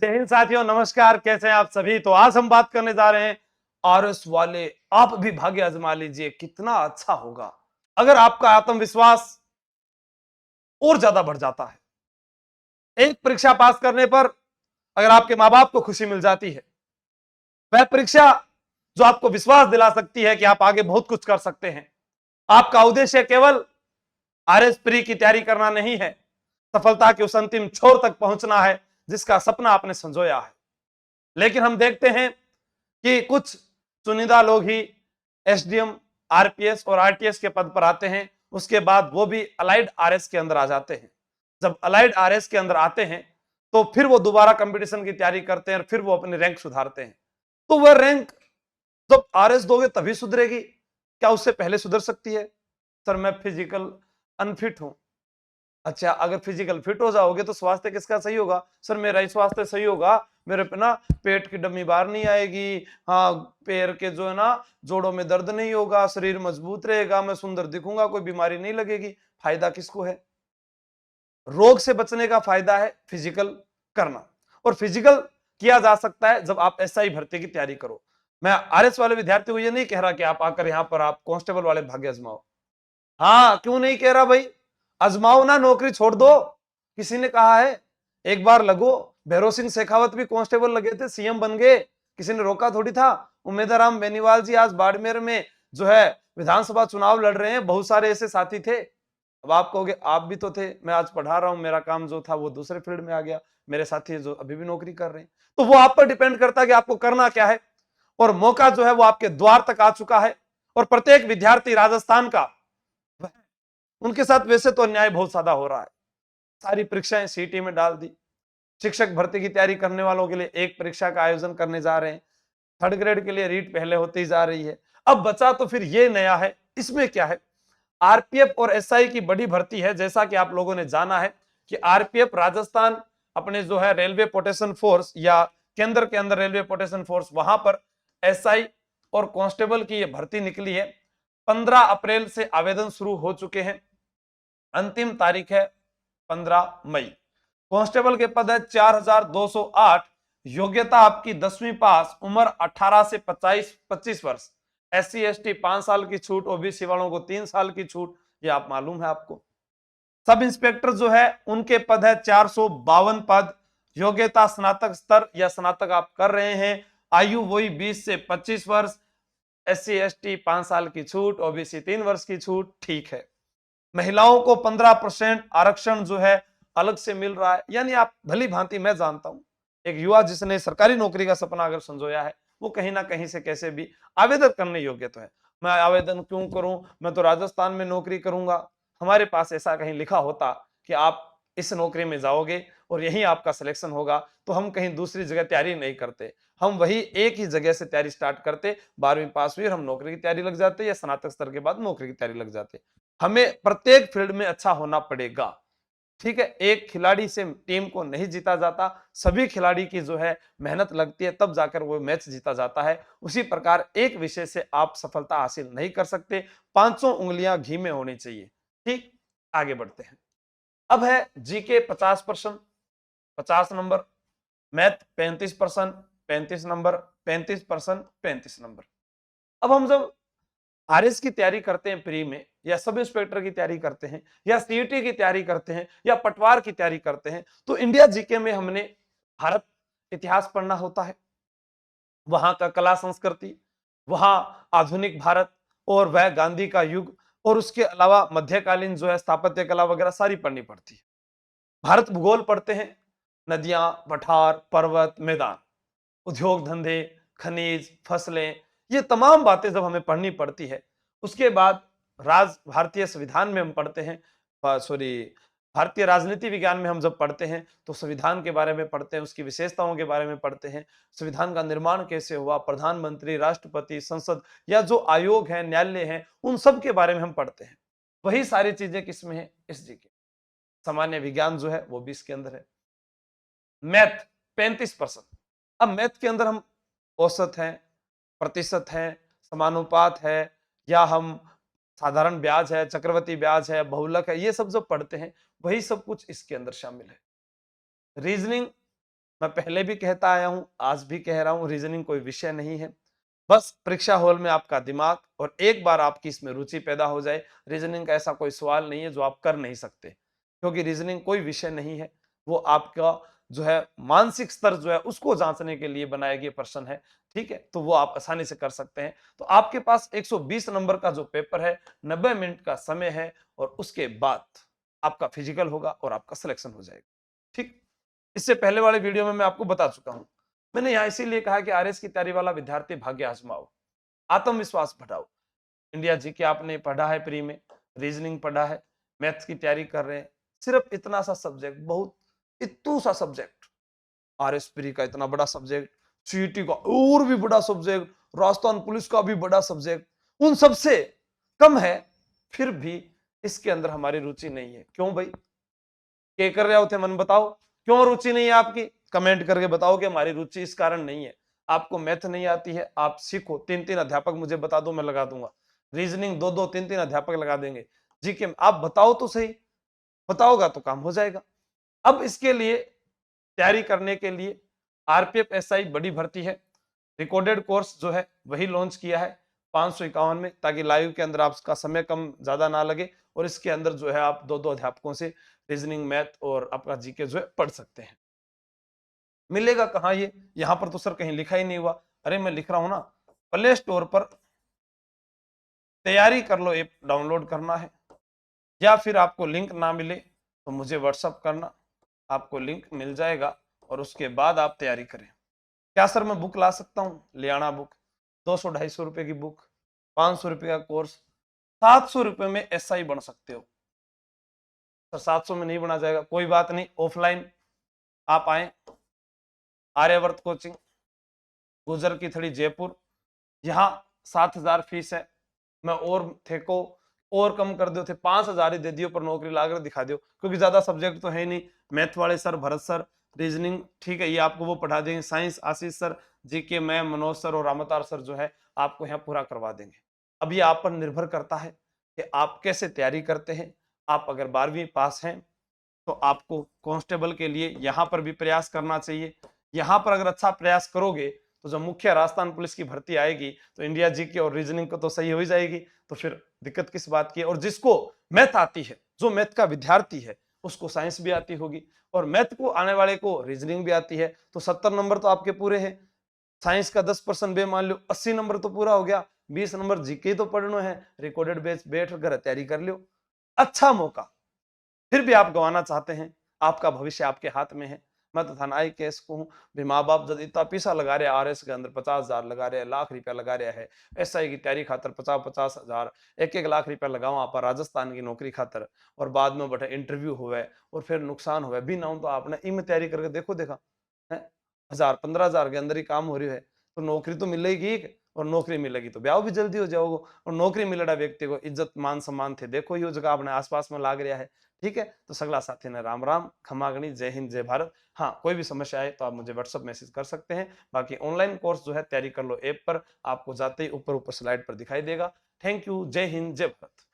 जय हिंद साथियों, नमस्कार। कैसे हैं आप सभी। तो आज हम बात करने जा रहे हैं आरएस वाले। आप भी भाग्य आजमा लीजिए, कितना अच्छा होगा अगर आपका आत्मविश्वास और ज्यादा बढ़ जाता है। एक परीक्षा पास करने पर अगर आपके मां बाप को खुशी मिल जाती है, वह परीक्षा जो आपको विश्वास दिला सकती है कि आप आगे बहुत कुछ कर सकते हैं। आपका उद्देश्य केवल आरएस प्री की तैयारी करना नहीं है, सफलता के उस अंतिम छोर तक पहुंचना है जिसका सपना आपने संजोया है। लेकिन हम देखते हैं कि कुछ चुनिंदा लोग ही एसडीएम, आरपीएस और आरटीएस के पद पर आते हैं। उसके बाद वो भी अलाइड आरएस के अंदर आ जाते हैं। जब अलाइड आरएस के अंदर आते हैं तो फिर वो दोबारा कंपटीशन की तैयारी करते हैं और फिर वो अपने रैंक सुधारते हैं। तो वह रैंक जब आरएस दोगे तभी सुधरेगी, क्या उससे पहले सुधर सकती है? सर मैं फिजिकल अनफिट हूं। अच्छा, अगर फिजिकल फिट हो जाओगे तो स्वास्थ्य किसका सही होगा? सर मेरा ही स्वास्थ्य सही होगा, मेरे पे ना पेट की डमी बाहर नहीं आएगी, हाँ पैर के जो है ना जोड़ों में दर्द नहीं होगा, शरीर मजबूत रहेगा, मैं सुंदर दिखूंगा, कोई बीमारी नहीं लगेगी। फायदा किसको है? रोग से बचने का फायदा है फिजिकल करना। और फिजिकल किया जा सकता है जब आप एसआई भर्ती की तैयारी करो। मैं आरएस वाले विद्यार्थी को ये नहीं कह रहा कि आप आकर यहाँ पर आप कांस्टेबल वाले भाग्य आजमाओ। हाँ, क्यों नहीं कह रहा भाई? आजमाओ ना, नौकरी छोड़ दो। किसी ने कहा है? एक बार लगो। भैरव सिंह शेखावत भी कांस्टेबल लगे थे, सीएम बन गए, किसी ने रोका थोड़ी था। उमेदराम बेनीवाल जी आज बाड़मेर में जो है विधानसभा चुनाव लड़ रहे हैं। बहुत सारे ऐसे साथी थे। अब आप कहोगे आप भी तो थे। मैं आज पढ़ा रहा हूं, मेरा काम जो था वो दूसरे फील्ड में आ गया। मेरे साथी जो अभी भी नौकरी कर रहे हैं। तो वो आप पर डिपेंड करता है कि आपको करना क्या है। और मौका जो है वो आपके द्वार तक आ चुका है। और प्रत्येक विद्यार्थी राजस्थान का, उनके साथ वैसे तो अन्याय बहुत ज्यादा हो रहा है। सारी परीक्षाएं सीटी में डाल दी। शिक्षक भर्ती की तैयारी करने वालों के लिए एक परीक्षा का आयोजन करने जा रहे हैं। थर्ड ग्रेड के लिए रीट पहले होती ही जा रही है। अब बचा तो फिर ये नया है। इसमें क्या है? आरपीएफ और एसआई की बड़ी भर्ती है। जैसा कि आप लोगों ने जाना है कि आरपीएफ राजस्थान अपने जो है रेलवे प्रोटेक्शन फोर्स या केंद्र के अंदर रेलवे प्रोटेक्शन फोर्स, वहां पर एसआई और कांस्टेबल की यह भर्ती निकली है। 15 अप्रैल से आवेदन शुरू हो चुके हैं। अंतिम तारीख है 15 मई। कांस्टेबल के पद है 4208। योग्यता आपकी 10वीं पास, उम्र 18 से 25 वर्ष। एससी एसटी 5 साल की छूट, ओबीसी वालों को 3 साल की छूट, ये आप मालूम है आपको। सब इंस्पेक्टर जो है उनके पद है 452 पद। योग्यता स्नातक स्तर या स्नातक आप कर रहे हैं। आयु वही 20 से 25 वर्ष। एससी एसटी 5 साल की छूट, ओबीसी 3 वर्ष की छूट, ठीक है। महिलाओं को 15% आरक्षण जो है अलग से मिल रहा है। यानी आप भली भांति, मैं जानता हूं एक युवा जिसने सरकारी नौकरी का सपना अगर संजोया है, वो कहीं ना कहीं से कैसे भी आवेदन करने योग्य तो है। मैं आवेदन क्यों करूं, मैं तो राजस्थान में नौकरी करूंगा। हमारे पास ऐसा कहीं लिखा होता कि आप इस नौकरी में जाओगे और यहीं आपका सिलेक्शन होगा, तो हम कहीं दूसरी जगह तैयारी नहीं करते। हम वही एक ही जगह से तैयारी स्टार्ट करते। 12वीं पास हुई और हम नौकरी की तैयारी लग जाते, या स्नातक स्तर के बाद नौकरी की तैयारी लग जाते। हमें प्रत्येक फील्ड में अच्छा होना पड़ेगा। ठीक है, एक खिलाड़ी से टीम को नहीं जीता जाता, सभी खिलाड़ी की जो है मेहनत लगती है, तब जाकर वो मैच जीता जाता है। उसी प्रकार एक विषय से आप सफलता हासिल नहीं कर सकते, 500 उंगलियां घी में होनी चाहिए। ठीक, आगे बढ़ते हैं। अब है GK 50%, 50 number. Math 35%, 35 number. 35%, 35 number. अब हम जब आरएस की तैयारी करते हैं प्री में, या सब इंस्पेक्टर की तैयारी करते हैं, या सीईटी की तैयारी करते हैं, या पटवार की तैयारी करते हैं, तो इंडिया जीके में हमने भारत इतिहास पढ़ना होता है। वहां का कला संस्कृति, वहां आधुनिक भारत और वह गांधी का युग, और उसके अलावा मध्यकालीन जो है स्थापत्य कला वगैरह सारी पढ़नी पड़ती है। भारत भूगोल पढ़ते हैं, नदियां, पठार, पर्वत, मैदान, उद्योग धंधे, खनिज, फसलें, ये तमाम बातें जब हमें पढ़नी पड़ती है। उसके बाद भारतीय संविधान में हम पढ़ते हैं, सॉरी, भारतीय राजनीति विज्ञान में हम जब पढ़ते हैं तो संविधान के बारे में पढ़ते हैं, उसकी विशेषताओं के बारे में पढ़ते हैं, संविधान का निर्माण कैसे हुआ, प्रधानमंत्री, राष्ट्रपति, संसद या जो आयोग है, न्यायालय है, उन सब के बारे में हम पढ़ते हैं। वही सारी चीजें किसमें है? इस जीके। सामान्य विज्ञान जो है वो भी इसके अंदर है। मैथ 35%। अब मैथ के अंदर हम औसत है, प्रतिशत है, समानुपात है, या हम साधारण ब्याज है, चक्रवर्ती ब्याज है, बहुलक है, ये सब जो पढ़ते हैं वही सब कुछ इसके अंदर शामिल है। रीजनिंग मैं पहले भी कहता आया हूं, आज भी कह रहा हूं, रीजनिंग कोई विषय नहीं है। बस परीक्षा हॉल में आपका दिमाग और एक बार आपकी इसमें रुचि पैदा हो जाए, रीजनिंग का ऐसा कोई सवाल नहीं है जो आप कर नहीं सकते, क्योंकि रीजनिंग कोई विषय नहीं है, वो आपका जो है मानसिक स्तर जो है उसको जांचने के लिए बनाया गया प्रश्न है। ठीक है, तो वो आप आसानी से कर सकते हैं। तो आपके पास 120 नंबर का जो पेपर है, 90 मिनट का समय है, और उसके बाद आपका फिजिकल होगा और आपका सिलेक्शन हो जाएगा। ठीक, इससे पहले वाले वीडियो में मैं आपको बता चुका हूं। मैंने यहां इसीलिए कहा कि आरएस की तैयारी वाला विद्यार्थी भाग्य आजमाओ, आत्मविश्वास बढ़ाओ। इंडिया जीके आपने पढ़ा है प्री में, रीजनिंग पढ़ा है, मैथ्स की तैयारी कर रहे हैं, सिर्फ इतना सा सब्जेक्ट, बहुत इतू सा सब्जेक्ट, आरएस प्री का इतना बड़ा सब्जेक्ट, सीईटी का और भी बड़ा सब्जेक्ट, राजस्थान पुलिस का भी बड़ा सब्जेक्ट, उन सबसे कम है, फिर भी इसके अंदर हमारी रुचि नहीं है। क्यों भाई, क्या कर रहे होते मन बताओ, क्यों रुचि नहीं है आपकी? कमेंट करके बताओ कि हमारी रुचि इस कारण नहीं है। आपको मैथ नहीं आती है, आप सीखो, 3-3 अध्यापक मुझे बता दो, मैं लगा दूंगा। रीजनिंग 2-2 3-3 अध्यापक लगा देंगे। जीके आप बताओ तो सही, बताओगा तो काम हो जाएगा। अब इसके लिए तैयारी करने के लिए आरपीएफ एसआई बड़ी भर्ती है, रिकॉर्डेड कोर्स जो है वही लॉन्च किया है 551 में, ताकि लाइव के अंदर आपका समय कम ज्यादा ना लगे, और इसके अंदर जो है आप 2-2 अध्यापकों से रीजनिंग, मैथ और आपका जीके जो है पढ़ सकते हैं। मिलेगा कहाँ ये? यहां पर तो सर कहीं लिखा ही नहीं हुआ। अरे मैं लिख रहा हूं ना, प्ले स्टोर पर तैयारी कर लो ऐप डाउनलोड करना है, या फिर आपको लिंक ना मिले तो मुझे व्हाट्सअप करना, आपको लिंक मिल जाएगा, और उसके बाद आप तैयारी करें। क्या सर मैं बुक ला सकता हूँ? ले आना बुक, 200-250 रुपए की बुक, 500 रुपए का कोर्स, 700 रुपए में एसआई बन सकते हो। सर 700 में नहीं बना जाएगा, कोई बात नहीं, ऑफलाइन आप आए, आर्यवर्त कोचिंग, गुजर की थड़ी, जयपुर, यहाँ 7,000 फीस है। मैं और थे को और कम कर दो थे, 5,000 ही दे दियो, पर नौकरी लाकर दिखा दियो, क्योंकि ज्यादा सब्जेक्ट तो है नहीं। मैथ वाले सर भरत सर, रीजनिंग ठीक है ये आपको वो पढ़ा देंगे, साइंस आशीष सर, जीके मैं मनोज सर और रामतार सर जो है आपको यहाँ पूरा करवा देंगे। अब ये आप पर निर्भर करता है कि आप कैसे तैयारी करते हैं। आप अगर 12वीं पास हैं तो आपको कांस्टेबल के लिए यहाँ पर भी प्रयास करना चाहिए। यहाँ पर अगर अच्छा प्रयास करोगे तो जब मुख्य राजस्थान पुलिस की भर्ती आएगी तो इंडिया जीके और रीजनिंग को तो सही हो ही जाएगी, तो फिर दिक्कत किस बात की है। और जिसको मैथ आती है, जो मैथ का विद्यार्थी है, उसको साइंस भी आती होगी, और मैथ को आने वाले को रीजनिंग भी आती है, तो 70 नंबर तो आपके पूरे हैं। साइंस का 10% बे मान लो, 80 नंबर तो पूरा हो गया, 20 नंबर जीके तो पढ़ना है, रिकॉर्डेड बेस बैठ कर तैयारी कर लो। अच्छा मौका, फिर भी आप गंवाना चाहते हैं, आपका भविष्य आपके हाथ में है। मैं तो थाना केस को हूँ भी, माँ बाप जब इतना पैसा लगा रहे, आरएस के अंदर 50,000 लगा रहे, लाख रुपया लगा रहे है, एसआई की तैयारी खातर 50-50,000, 1-1 लाख रुपया लगाओ आप राजस्थान की नौकरी खातर, और बाद में बटे इंटरव्यू हुए और फिर नुकसान हुए भी ना, तो आपने इम तैयारी करके देखो, देखा है 1,000-15,000 के अंदर ही काम हो रही है, तो नौकरी तो मिलेगी, और नौकरी मिलेगी तो ब्याह भी जल्दी हो जाओगे, और नौकरी मिलेगा व्यक्ति को इज्जत मान सम्मान थे, देखो ये जगह अपने आसपास में लाग रहा है। ठीक है, तो सगला साथी ने राम राम, खमागणी, जय हिंद, जय भारत। हाँ, कोई भी समस्या आए तो आप मुझे व्हाट्सअप मैसेज कर सकते हैं। बाकी ऑनलाइन कोर्स जो है तैयारी कर लो ऐप पर, आपको जाते ही ऊपर ऊपर स्लाइड पर दिखाई देगा। थैंक यू, जय हिंद, जय भारत।